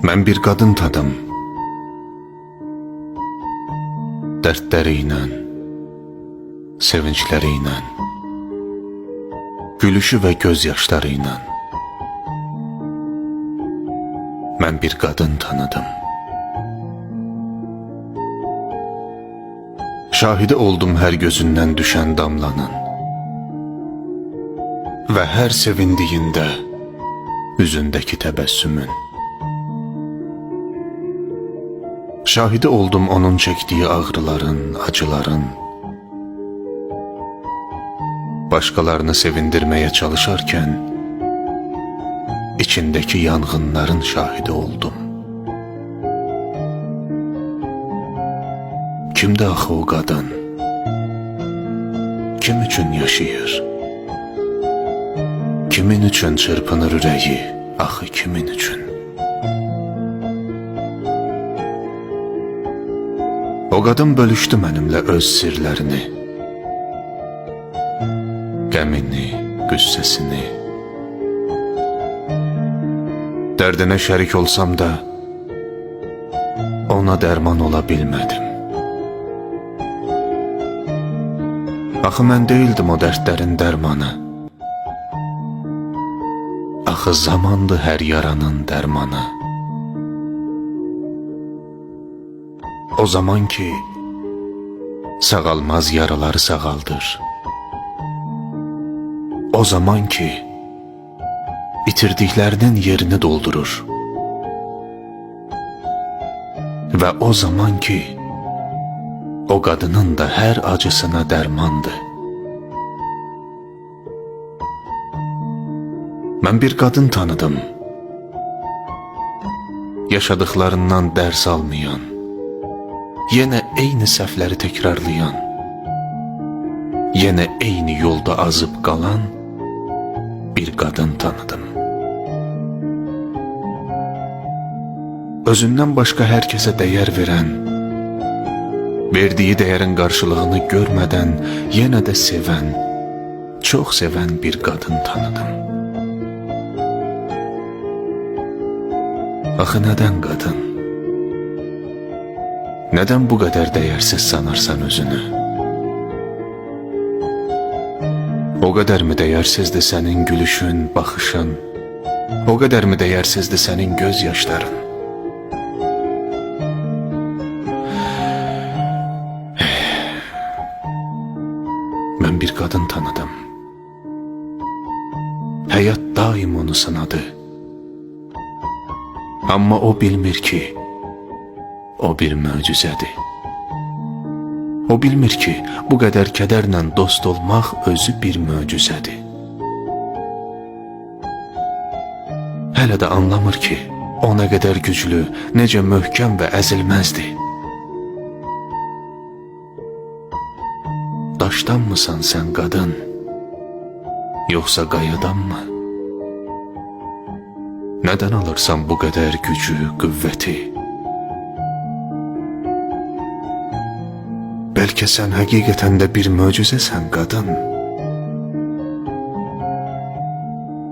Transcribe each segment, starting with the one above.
Mən bir qadın tadım. Dərdləri ilə, sevincləri ilə, gülüşü və gözyaşları ilə. Mən bir qadın tanıdım. Şahidi oldum hər gözündən düşən damlanın və hər sevindiyində üzündəki təbəssümün. Şahidi oldum onun çəkdiyi ağrıların, acıların. Başqalarını sevindirməyə çalışarkən içindəki yanğınların şahidi oldum. Kimdə axı o qadın? Kim üçün yaşayır? Kimin üçün çırpınır ürəyi? Axı kimin üçün? O qadın bölüşdü mənimlə öz sirlərini, qəmini, qüssəsini. Dərdinə şərik olsam da ona dərman ola bilmədim. Axı mən deyildim o dərdlərin dərmanı. Axı zamandı hər yaranın dərmanı. O zaman ki sağalmaz yaraları sağaldır. O zaman ki itirdiklərinin yerini doldurur. Və o zaman ki o qadının da hər acısına dərmandır. Mən bir qadın tanıdım. Yaşadıklarından dərs almayan, yenə eyni səhvləri təkrarlayan, yenə eyni yolda azıb qalan bir qadın tanıdım. Özündən başqa hər kəsə dəyər verən, verdiyi dəyərin qarşılığını görmədən yenə də sevən, çox sevən bir qadın tanıdım. Axı nədən qadın? Nədən bu qədər dəyərsiz sanarsan özünü? O qədərmi dəyərsizdir sənin gülüşün, baxışın? O qədərmi dəyərsizdir sənin göz yaşların? Mən bir qadın tanıdım. Həyat daim onu sınadı. Amma o bilmir ki o bir möcüzədir. O bilmir ki bu qədər kədərlə dost olmaq özü bir möcüzədir. Hələ də anlamır ki o nə qədər güclü, necə möhkəm və əzilməzdir. Daşdanmısan sən qadın, yoxsa qayadanmı? Nədən alırsan bu qədər gücü, qüvvəti? Bəlkə sən həqiqətən də bir möcüzəsən qadın.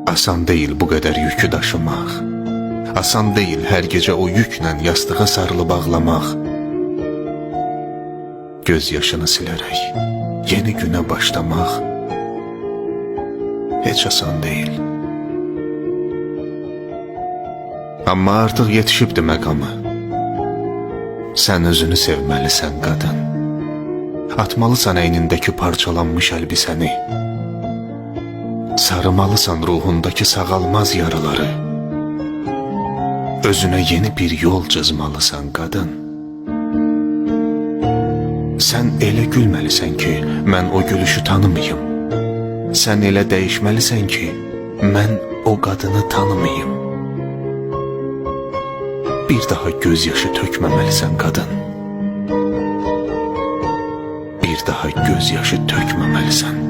Asan deyil bu qədər yükü daşımaq. Asan deyil hər gecə o yüklə yastığa sarılıb ağlamaq. Göz yaşını silərək yeni günə başlamaq heç asan deyil. Amma artıq yetişibdi məqamı. Sən özünü sevməlisən qadın. Atmalısan əynindəki parçalanmış əlbisəni. Sarımalısan ruhundakı sağalmaz yaraları. Özünə yeni bir yol cızmalısan qadın. Sən elə gülməlisən ki mən o gülüşü tanımayım. Sən elə dəyişməlisən ki mən o qadını tanımayım. Bir daha gözyaşı tökməməlisən qadın. Bir daha gözyaşı tökməməlisən.